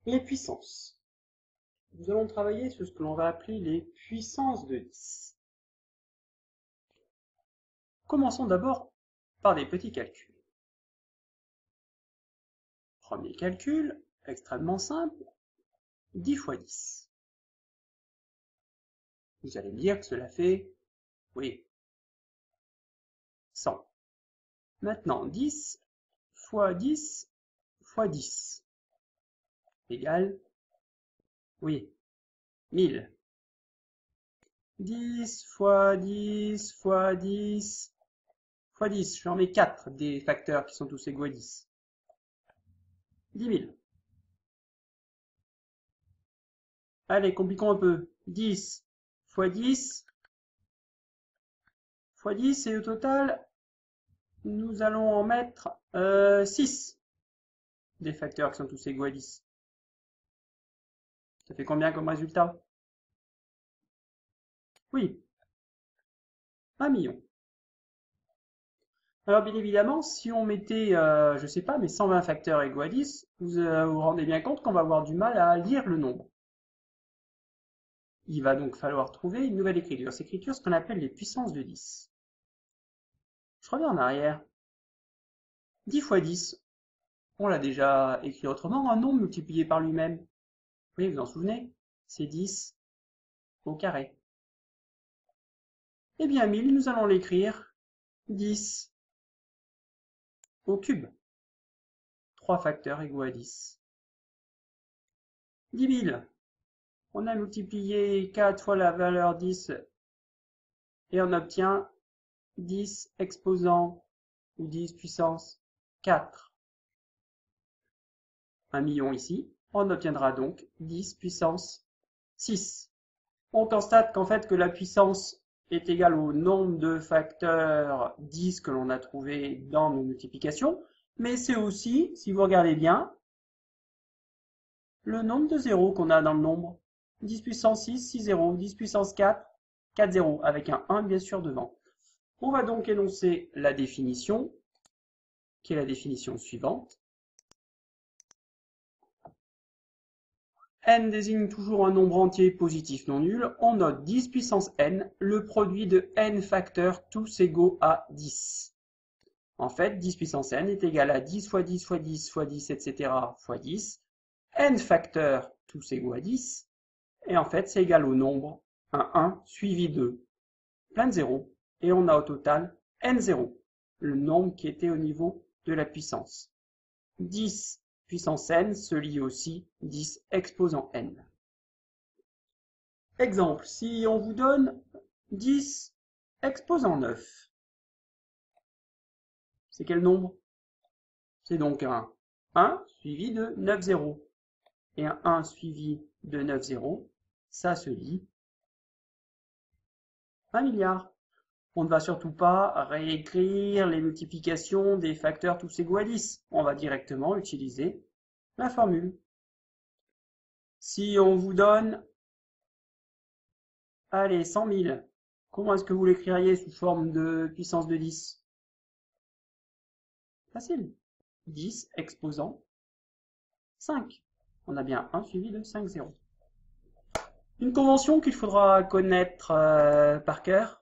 Les puissances. Nous allons travailler sur ce que l'on va appeler les puissances de 10. Commençons d'abord par des petits calculs. Premier calcul, extrêmement simple, 10 fois 10. Vous allez me dire que cela fait, oui, 100. Maintenant, 10 fois 10 fois 10 égale, oui, 1000. 10 fois 10 fois 10 fois 10, j'en mets 4 des facteurs qui sont tous égaux à 10. 10 000. Allez, compliquons un peu. 10 fois 10 fois 10, et au total, nous allons en mettre 6 des facteurs qui sont tous égaux à 10. Ça fait combien comme résultat? Oui, 1 million. Alors bien évidemment, si on mettait, je sais pas, mais 120 facteurs égaux à 10, vous vous rendez bien compte qu'on va avoir du mal à lire le nombre. Il va donc falloir trouver une nouvelle écriture. Cette écriture, ce qu'on appelle les puissances de 10. Je reviens en arrière. 10 fois 10, on l'a déjà écrit autrement, un nombre multiplié par lui-même. Oui, vous en souvenez? C'est 10 au carré. Eh bien, 1000, nous allons l'écrire 10 au cube. 3 facteurs égaux à 10. 10 000. On a multiplié 4 fois la valeur 10 et on obtient 10 exposant ou 10 puissance 4. 1 million ici. On obtiendra donc 10 puissance 6. On constate qu'en fait que la puissance est égale au nombre de facteurs 10 que l'on a trouvé dans nos multiplications, mais c'est aussi, si vous regardez bien, le nombre de zéros qu'on a dans le nombre. 10 puissance 6, 6 zéros, 10 puissance 4, 4 zéros, avec un 1 bien sûr devant. On va donc énoncer la définition, qui est la définition suivante. N désigne toujours un nombre entier positif non nul. On note 10 puissance n, le produit de n facteurs tous égaux à 10. En fait, 10 puissance n est égal à 10 fois 10 fois 10 fois 10, etc. fois 10. N facteurs tous égaux à 10. Et en fait, c'est égal au nombre, un 1 suivi de plein de zéros. Et on a au total n0, le nombre qui était au niveau de la puissance. 10 puissance n se lie aussi 10 exposant n. Exemple, si on vous donne 10 exposant 9, c'est quel nombre? C'est donc un 1 suivi de 9 zéros. Et un 1 suivi de 9 zéros, ça se lie 1 milliard. On ne va surtout pas réécrire les multiplications des facteurs tous égaux à 10. On va directement utiliser la formule. Si on vous donne, allez, 100 000, comment est-ce que vous l'écririez sous forme de puissance de 10? Facile. 10 exposant 5. On a bien 1 suivi de 5 zéros. Une convention qu'il faudra connaître par cœur,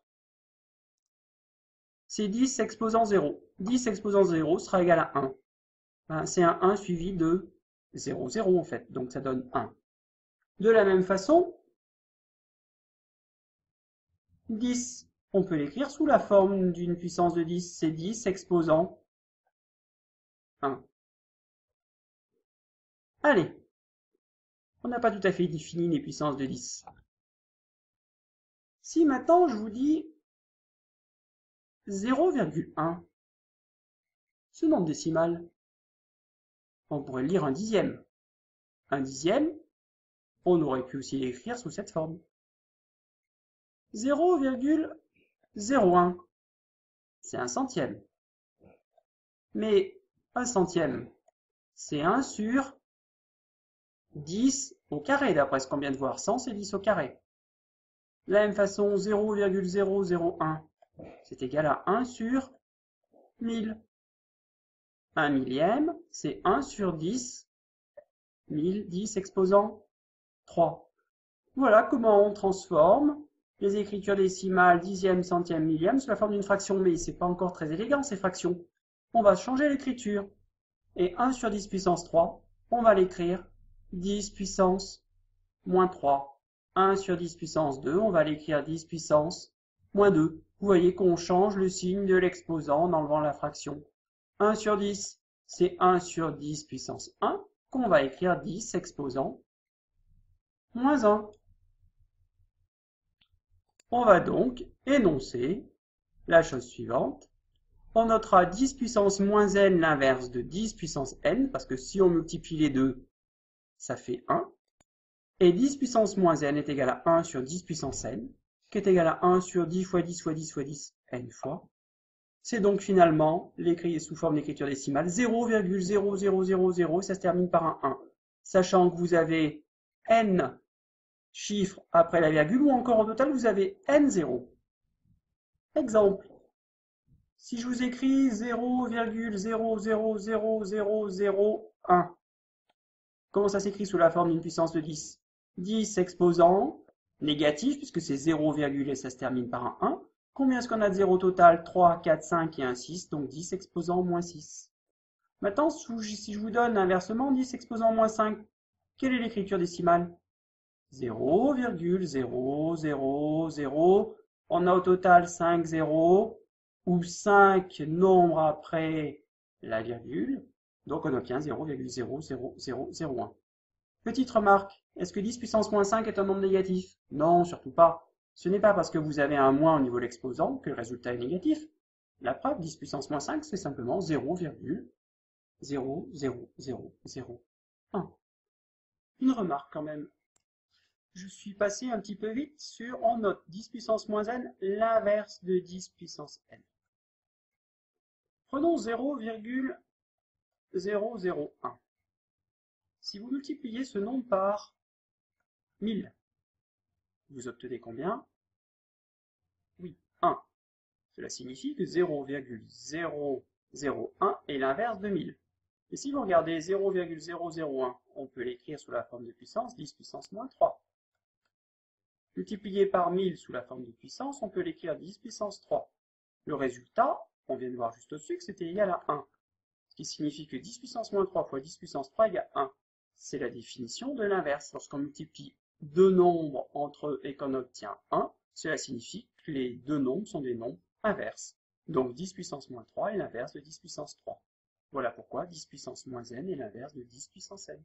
c'est 10 exposant 0. 10 exposant 0 sera égal à 1. Ben, c'est un 1 suivi de 0, 0 en fait, donc ça donne 1. De la même façon, 10, on peut l'écrire sous la forme d'une puissance de 10, c'est 10 exposant 1. Allez, on n'a pas tout à fait défini les puissances de 10. Si maintenant je vous dis 0,1, ce nombre décimal, on pourrait le lire un dixième. Un dixième, on aurait pu aussi l'écrire sous cette forme. 0,01, c'est un centième. Mais un centième, c'est 1 sur 10 au carré, d'après ce qu'on vient de voir. 100, c'est 10 au carré. De la même façon, 0,001, c'est égal à 1 sur 1000. Un millième, c'est 1 sur 10 1000, 10 exposant 3. Voilà comment on transforme les écritures décimales dixième, centième, millième sous la forme d'une fraction, mais c'est pas encore très élégant ces fractions. On va changer l'écriture. Et 1 sur 10 puissance 3, on va l'écrire 10 puissance moins 3. 1 sur 10 puissance 2, on va l'écrire 10 puissance moins 2. Vous voyez qu'on change le signe de l'exposant en enlevant la fraction. 1 sur 10, c'est 1 sur 10 puissance 1, qu'on va écrire 10 exposant moins 1. On va donc énoncer la chose suivante. On notera 10 puissance moins n l'inverse de 10 puissance n, parce que si on multiplie les deux, ça fait 1. Et 10 puissance moins n est égal à 1 sur 10 puissance n, qui est égal à 1 sur 10 fois 10 fois 10 fois 10, n fois. C'est donc finalement, l'écrit sous forme d'écriture décimale, 0,0000, ça se termine par un 1. Sachant que vous avez n chiffres après la virgule, ou encore au total, vous avez n0. Exemple. Si je vous écris 0,000001, comment ça s'écrit sous la forme d'une puissance de 10? 10 exposant négatif, puisque c'est 0, et ça se termine par un 1. Combien est-ce qu'on a de 0 total? 3, 4, 5 et un 6, donc 10 exposant moins 6. Maintenant, si je vous donne inversement 10 exposant moins 5, quelle est l'écriture décimale? 0,000. On a au total 5 zéros, ou 5 nombres après la virgule, donc on obtient 0,00001. Petite remarque, est-ce que 10 puissance moins 5 est un nombre négatif? Non, surtout pas. Ce n'est pas parce que vous avez un moins au niveau de l'exposant que le résultat est négatif. La preuve, 10 puissance moins 5, c'est simplement 0,00001. Une remarque quand même. Je suis passé un petit peu vite sur, on note 10 puissance moins n, l'inverse de 10 puissance n. Prenons 0,001. Si vous multipliez ce nombre par 1000, vous obtenez combien? Oui, 1. Cela signifie que 0,001 est l'inverse de 1000. Et si vous regardez 0,001, on peut l'écrire sous la forme de puissance 10 puissance moins 3. Multiplié par 1000 sous la forme de puissance, on peut l'écrire 10 puissance 3. Le résultat, on vient de voir juste au-dessus que c'était égal à 1. Ce qui signifie que 10 puissance moins 3 fois 10 puissance 3 égale 1. C'est la définition de l'inverse. Lorsqu'on multiplie deux nombres entre eux et qu'on obtient 1, cela signifie que les deux nombres sont des nombres inverses. Donc 10 puissance moins 3 est l'inverse de 10 puissance 3. Voilà pourquoi 10 puissance moins n est l'inverse de 10 puissance n.